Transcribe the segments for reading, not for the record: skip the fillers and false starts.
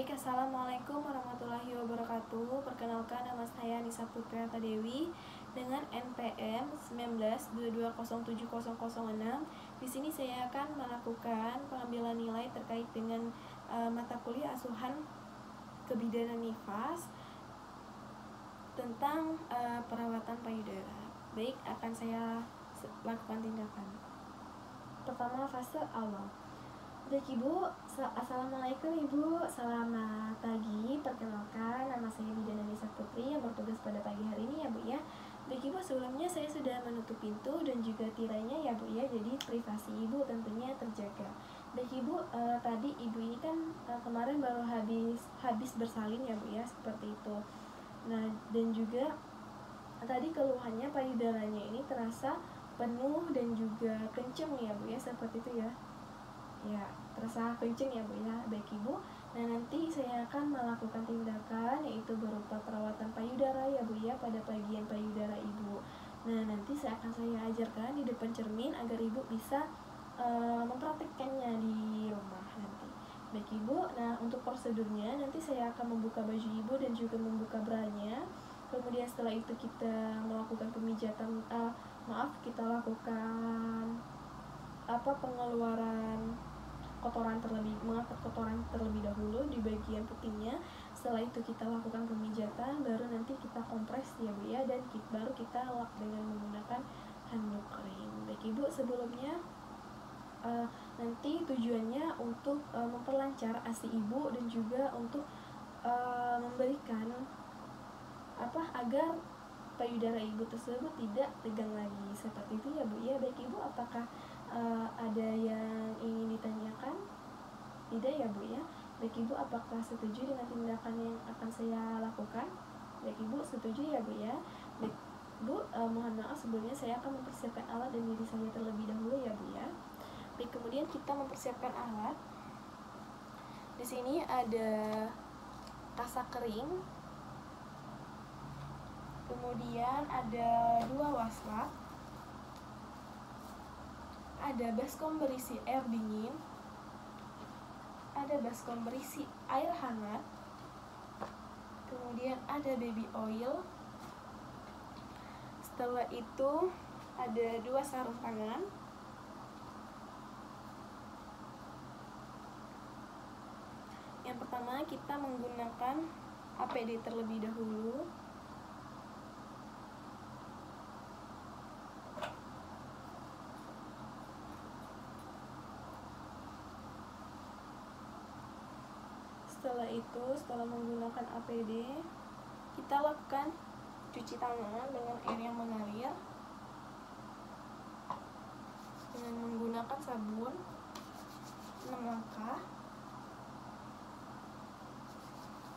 Baik, assalamualaikum warahmatullahi wabarakatuh. Perkenalkan, nama saya Nisa Putriata Dewi dengan NPM 1922070006. Di sini saya akan melakukan pengambilan nilai terkait dengan mata kuliah asuhan kebidanan nifas tentang perawatan payudara. Baik, akan saya lakukan tindakan. Pertama, fase awal. Baik Ibu, assalamualaikum Ibu, selamat pagi. Perkenalkan, nama saya Bidana Nisa Putri yang bertugas pada pagi hari ini ya Bu ya. Baik Ibu, sebelumnya saya sudah menutup pintu dan juga tirainya ya Bu ya, jadi privasi Ibu tentunya terjaga. Baik Ibu, tadi Ibu ini kan kemarin baru habis bersalin ya Bu ya, seperti itu. Nah, dan juga tadi keluhannya payudaranya ini terasa penuh dan juga kenceng ya Bu ya, seperti itu ya. Ya, terasa kenceng ya Bu ya. Baik Ibu, nah nanti saya akan melakukan tindakan yaitu berupa perawatan payudara ya Bu ya pada bagian payudara Ibu. Nah, nanti saya ajarkan di depan cermin agar Ibu bisa mempraktikkannya di rumah nanti. Baik Ibu, nah untuk prosedurnya nanti saya akan membuka baju Ibu dan juga membuka branya. Kemudian setelah itu kita melakukan pemijatan, kita lakukan pengeluaran mengangkat kotoran terlebih dahulu di bagian putingnya. Setelah itu kita lakukan pemijatan, baru nanti kita kompres ya Bu ya, dan baru kita lap dengan menggunakan handuk kering. Baik Ibu, sebelumnya nanti tujuannya untuk memperlancar ASI Ibu dan juga untuk memberikan agar payudara Ibu tersebut tidak tegang lagi, seperti itu ya Bu ya. Baik Ibu, apakah ada yang ingin ditanyakan? Tidak ya Bu ya. Baik Ibu, apakah setuju dengan tindakan yang akan saya lakukan? Baik Ibu, setuju ya Bu ya. Baik Bu, mohon maaf sebelumnya saya akan mempersiapkan alat dan diri saya terlebih dahulu ya Bu ya. Baik, kemudian kita mempersiapkan alat. Di sini ada kasa kering, kemudian ada 2 waslap, ada baskom berisi air dingin, ada baskom berisi air hangat, kemudian ada baby oil. Setelah itu ada 2 sarung tangan, yang pertama kita menggunakan APD terlebih dahulu. Setelah menggunakan APD, kita lakukan cuci tangan dengan air yang mengalir dengan menggunakan sabun 6 langkah.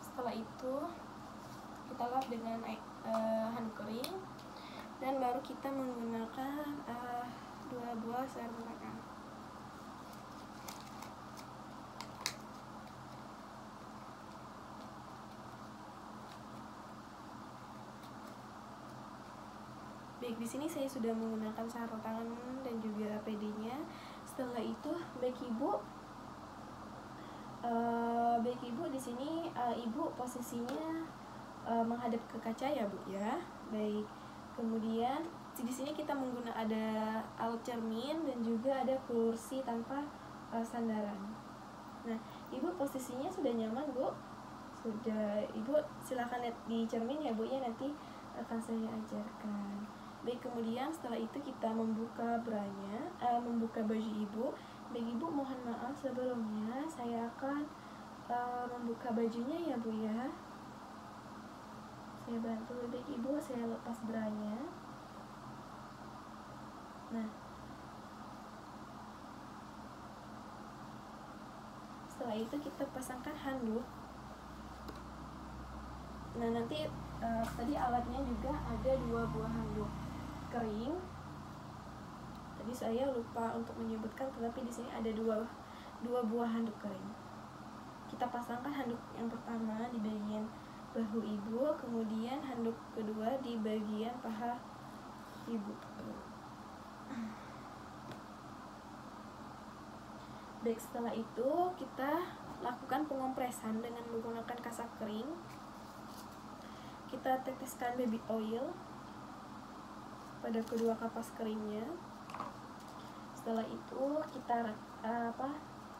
Setelah itu kita lap dengan handuk kering dan baru kita menggunakan 2 buah sarung tangan. Baik, di sini saya sudah menggunakan sarung tangan dan juga APD-nya. Setelah itu, baik Ibu di sini Ibu posisinya menghadap ke kaca ya Bu ya. Baik. Kemudian di sini kita menggunakan ada alat cermin dan juga ada kursi tanpa sandaran. Nah, Ibu posisinya sudah nyaman Bu? Sudah. Ibu silakan lihat di cermin ya Bu ya, nanti akan saya ajarkan. Baik, kemudian setelah itu kita membuka branya, membuka baju Ibu. Baik Ibu, mohon maaf sebelumnya saya akan membuka bajunya ya Bu ya. Saya bantu. Baik Ibu, saya lepas branya. Nah, setelah itu kita pasangkan handuk. Nah, nanti tadi alatnya juga ada 2 buah handuk kering. Tadi saya lupa untuk menyebutkan, tetapi di sini ada 2 buah handuk kering. Kita pasangkan handuk yang pertama di bagian bahu Ibu, kemudian handuk kedua di bagian paha Ibu. Baik, setelah itu kita lakukan pengompresan tetesan dengan menggunakan kasak kering. Kita teteskan baby oil pada kedua kapas keringnya. Setelah itu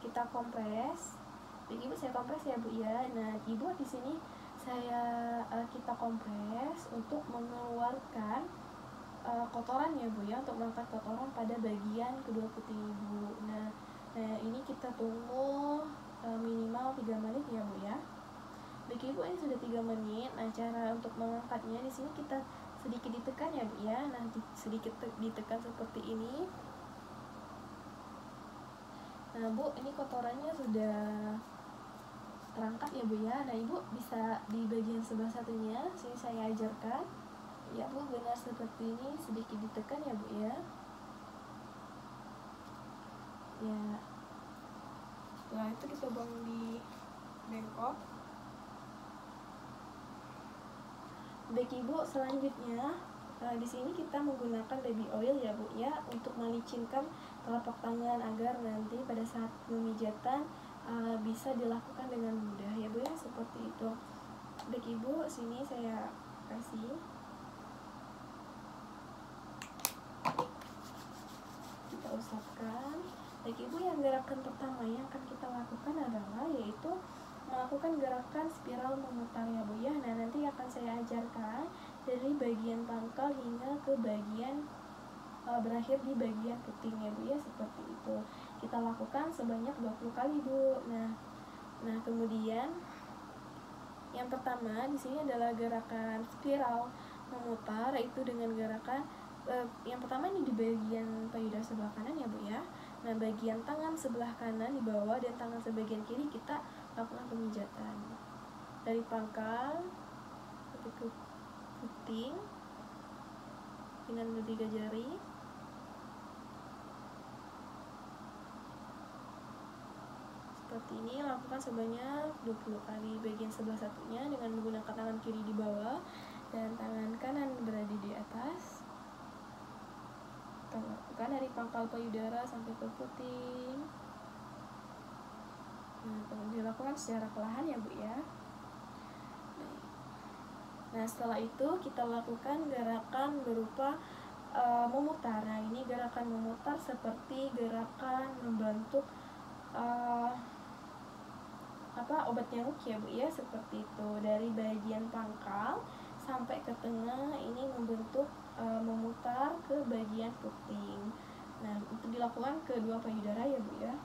kita kompres. Jadi ibu saya kompres ya bu ya. Nah ibu di sini kita kompres untuk mengeluarkan kotoran ya bu ya, untuk mengangkat kotoran pada bagian kedua puting ibu. Nah ini kita tunggu minimal 3 menit ya bu ya. Bagi ibu ini sudah 3 menit. Nah cara untuk mengangkatnya di sini kita sedikit ditekan ya bu ya. Nah sedikit ditekan seperti ini. Nah bu, ini kotorannya sudah terangkat ya bu ya. Nah ibu bisa di bagian sebelah satunya, sini saya ajarkan ya bu, benar seperti ini, sedikit ditekan ya bu ya. Ya, setelah itu kita buang di bengkok. Baik ibu, selanjutnya di sini kita menggunakan baby oil ya bu ya, untuk melicinkan telapak tangan agar nanti pada saat pemijatan bisa dilakukan dengan mudah ya bu ya, seperti itu. Baik ibu, sini saya kasih. Kita usapkan. Baik ibu, yang gerakan pertama yang akan kita lakukan adalah yaitu melakukan gerakan spiral memutar ya bu ya. Nah nanti akan saya ajarkan dari bagian pangkal hingga ke bagian berakhir di bagian puting ya bu ya, seperti itu. Kita lakukan sebanyak 20 kali bu. Nah kemudian yang pertama di sini adalah gerakan spiral memutar, yaitu dengan gerakan yang pertama ini di bagian payudara sebelah kanan ya bu ya. Nah bagian tangan sebelah kanan di bawah dan tangan sebagian kiri kita lakukan pemijatan dari pangkal ke puting dengan 3 jari. Seperti ini, lakukan sebanyak 20 kali. Bagian sebelah satunya dengan menggunakan tangan kiri di bawah dan tangan kanan berada di atas. Kita lakukan dari pangkal payudara sampai ke puting. Nah, kemudian dilakukan secara perlahan ya bu ya. Nah setelah itu kita lakukan gerakan berupa memutar. Nah ini gerakan memutar seperti gerakan membentuk obat nyamuk ya bu ya, seperti itu. Dari bagian pangkal sampai ke tengah ini membentuk memutar ke bagian puting. Nah untuk dilakukan kedua payudara ya bu ya.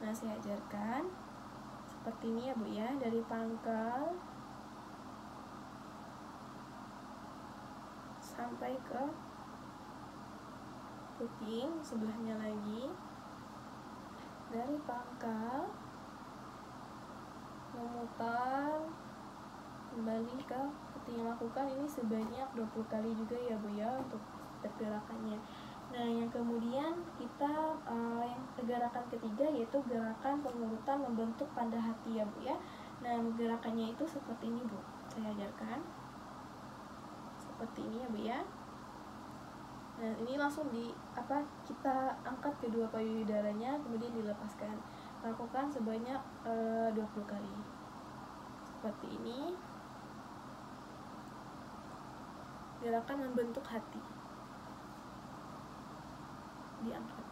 Nah saya ajarkan seperti ini ya bu ya, dari pangkal sampai ke puting sebelahnya lagi, dari pangkal memutar kembali ke puting. Lakukan ini sebanyak 20 kali juga ya bu ya untuk pergerakannya. Nah yang kemudian kita yang gerakan ketiga yaitu gerakan pengurutan membentuk tanda hati ya bu ya. Nah gerakannya itu seperti ini bu, saya ajarkan seperti ini ya bu ya. Nah ini langsung kita angkat kedua payudaranya kemudian dilepaskan. Lakukan sebanyak 20 kali seperti ini. Gerakan membentuk hati, diangkat.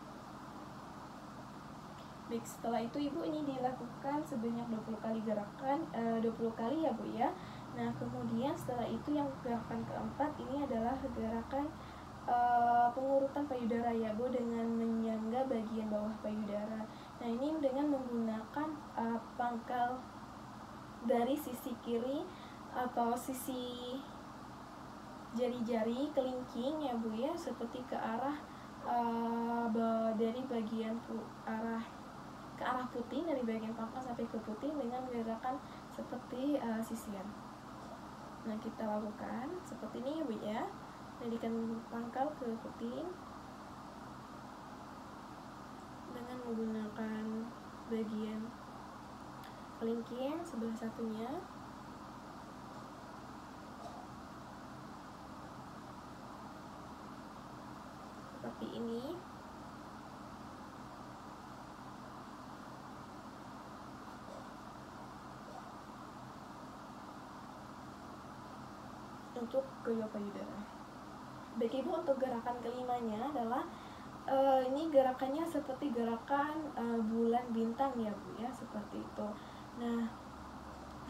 Baik, setelah itu ibu ini dilakukan sebanyak 20 kali gerakan, 20 kali ya bu ya. Nah kemudian setelah itu yang gerakan keempat ini adalah gerakan pengurutan payudara ya bu, dengan menyangga bagian bawah payudara. Nah ini dengan menggunakan pangkal dari sisi kiri atau sisi jari-jari kelingking ya bu ya, seperti ke arah dari bagian ke arah puting, dari bagian pangkal sampai ke puting dengan gerakan seperti sisir. Nah kita lakukan seperti ini ya bu ya, jadikan pangkal ke puting dengan menggunakan bagian kelingking sebelah satunya. Seperti ini. untuk kedua payudara. Baik Ibu, untuk gerakan kelimanya adalah ini gerakannya seperti gerakan bulan bintang ya Bu ya, seperti itu. Nah,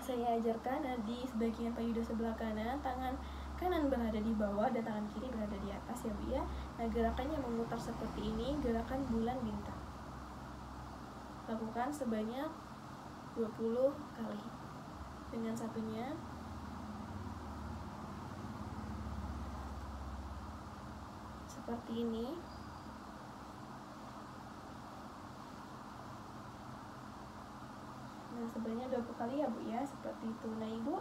saya ajarkan di sebagian payudara sebelah kanan, tangan kanan berada di bawah dan tangan kiri berada di atas ya Bu ya. Nah, gerakannya memutar seperti ini, gerakan bulan bintang. Lakukan sebanyak 20 kali. Dengan satunya seperti ini. Nah, sebanyak 20 kali ya Bu ya, seperti itu. Nah Ibu,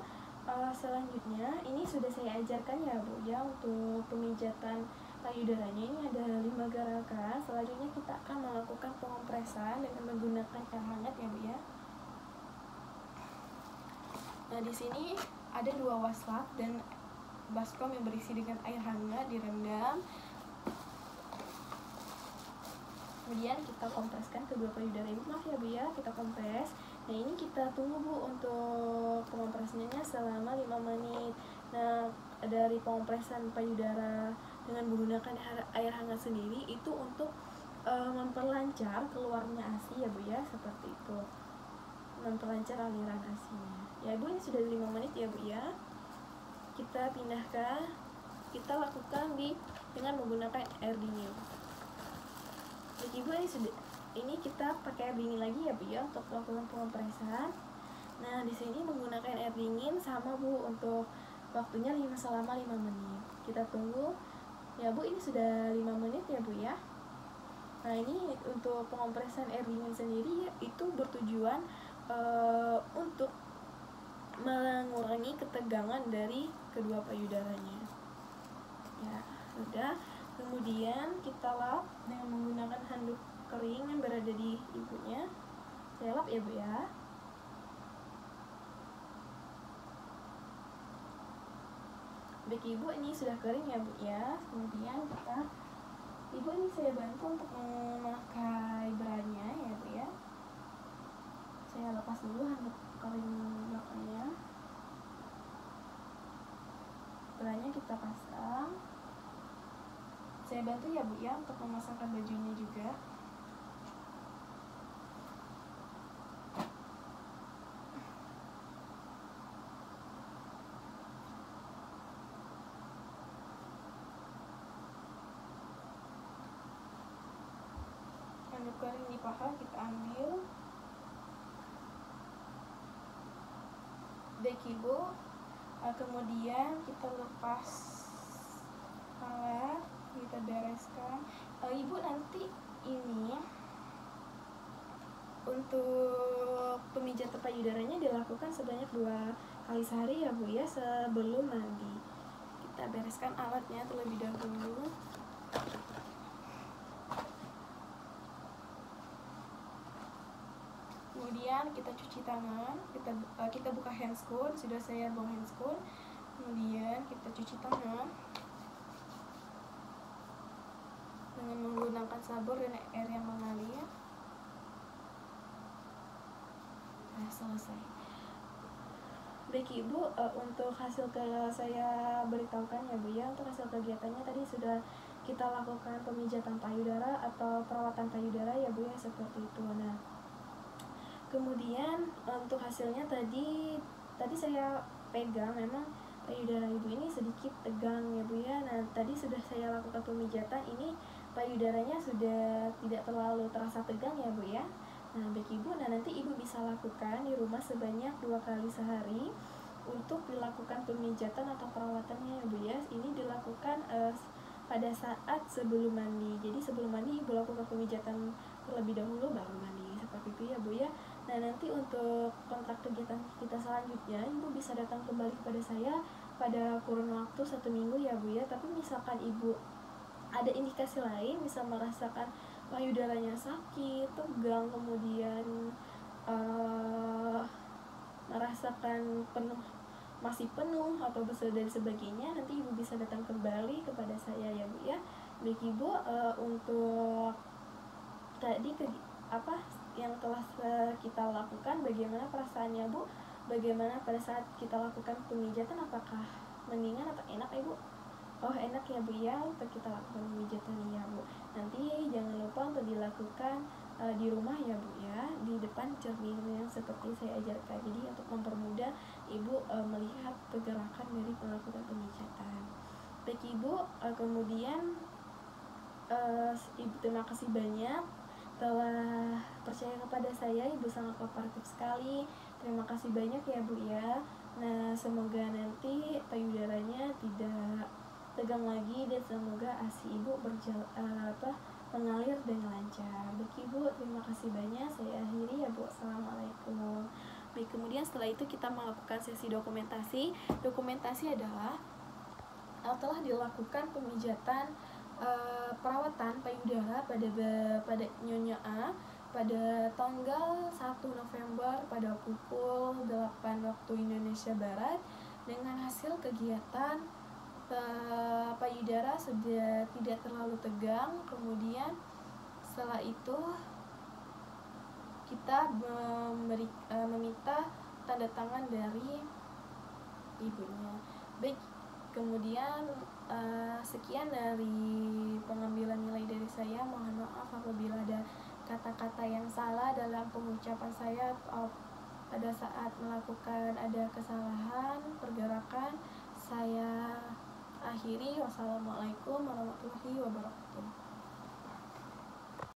selanjutnya ini sudah saya ajarkan ya Bu ya, untuk pemijatan payudaranya ini ada 5 gerakan. Selanjutnya kita akan melakukan pengompresan dengan menggunakan air hangat ya Bu ya. Nah, di sini ada 2 waslak dan baskom yang berisi dengan air hangat direndam. Kemudian kita kompreskan kedua payudara Ibu, maaf ya Bu ya, kita kompres. Nah, ini kita tunggu Bu untuk pengompresnya selama 5 menit. Nah, dari pengompresan payudara dengan menggunakan air hangat sendiri itu untuk memperlancar keluarnya ASI ya Bu ya, seperti itu. Memperlancar aliran ASI-nya. Ya Bu, ini sudah 5 menit ya Bu ya. Kita pindahkan, kita lakukan dengan menggunakan air dingin. Jadi Ibu, ini kita pakai air dingin lagi ya Bu ya untuk melakukan pengompresan. Nah, di sini menggunakan air dingin sama Bu untuk waktunya selama 5 menit. Kita tunggu. Ya Bu, ini sudah 5 menit ya Bu ya. Nah, ini untuk pengompresan air dingin sendiri itu bertujuan untuk mengurangi ketegangan dari kedua payudaranya. Ya, sudah. Kemudian kita lap dengan menggunakan handuk kering yang berada di ibunya. Saya lap ya Bu ya. Baik Ibu, ini sudah kering ya Bu ya. Kemudian Ibu, ini saya bantu untuk memakai beranya ya Bu ya. Saya lepas dulu handuk kering belakangnya. Beranya kita pasang. Saya bantu ya Bu ya untuk memasangkan bajunya juga. Handuk kering di paha kita ambil. Baik Ibu, kemudian kita lepas alat, kita bereskan. Ibu, nanti ini untuk pemijatan payudaranya dilakukan sebanyak 2 kali sehari ya Bu ya, sebelum mandi. Kita bereskan alatnya terlebih dahulu. Kemudian kita cuci tangan, kita buka handscoon, sudah saya bawa handscoon. Kemudian kita cuci tangan dengan menggunakan sabun dan air yang mengalir. Nah, selesai. Baik Ibu, untuk hasil saya beritahukan ya Bu ya, untuk hasil kegiatannya tadi sudah kita lakukan pemijatan payudara atau perawatan payudara ya Bu ya, seperti itu. Nah, kemudian untuk hasilnya tadi saya pegang, memang payudara Ibu ini sedikit tegang ya Bu ya. Nah, tadi sudah saya lakukan pemijatan, ini payudaranya sudah tidak terlalu terasa tegang ya Bu ya. Nah, baik Ibu, nanti Ibu bisa lakukan di rumah sebanyak 2 kali sehari untuk dilakukan pemijatan atau perawatannya ya Bu ya. Ini dilakukan pada saat sebelum mandi. Jadi sebelum mandi Ibu lakukan pemijatan terlebih dahulu baru mandi, seperti itu ya Bu ya. Nah, nanti untuk kontrak kegiatan kita selanjutnya Ibu bisa datang kembali kepada saya pada kurun waktu 1 minggu ya Bu ya. Tapi misalkan Ibu ada indikasi lain, bisa merasakan payudaranya sakit, tegang, kemudian merasakan masih penuh atau besar dan sebagainya, nanti Ibu bisa datang kembali kepada saya ya Bu ya. Baik Ibu, untuk tadi yang telah kita lakukan, bagaimana perasaannya Bu? Bagaimana pada saat kita lakukan pemijatan, apakah mendingan atau enak ya Bu? Oh enak ya Bu ya untuk kita lakukan pemijatan ya Bu. Nanti jangan lupa untuk dilakukan di rumah ya Bu ya, di depan cermin yang seperti saya ajarkan. Jadi untuk mempermudah Ibu melihat pergerakan dari melakukan pemijatan. Baik Ibu, kemudian Ibu terima kasih banyak telah percaya kepada saya. Ibu sangat kooperatif sekali. Terima kasih banyak ya Bu ya. Nah semoga nanti payudaranya tidak tegang lagi dan semoga ASI Ibu mengalir dengan lancar. Baik Ibu, terima kasih banyak. Saya akhiri ya Bu. Assalamualaikum. Baik, kemudian setelah itu kita melakukan sesi dokumentasi. Dokumentasi adalah telah dilakukan pemijatan perawatan payudara pada Nyonya A pada tanggal 1 November pada pukul 8 waktu Indonesia Barat dengan hasil kegiatan payudara sudah tidak terlalu tegang. Kemudian setelah itu kita meminta tanda tangan dari ibunya. Baik, kemudian sekian dari pengambilan nilai dari saya. Mohon maaf apabila ada kata-kata yang salah dalam pengucapan saya pada saat melakukan ada kesalahan pergerakan. Saya akhiri. Wassalamualaikum warahmatullahi wabarakatuh.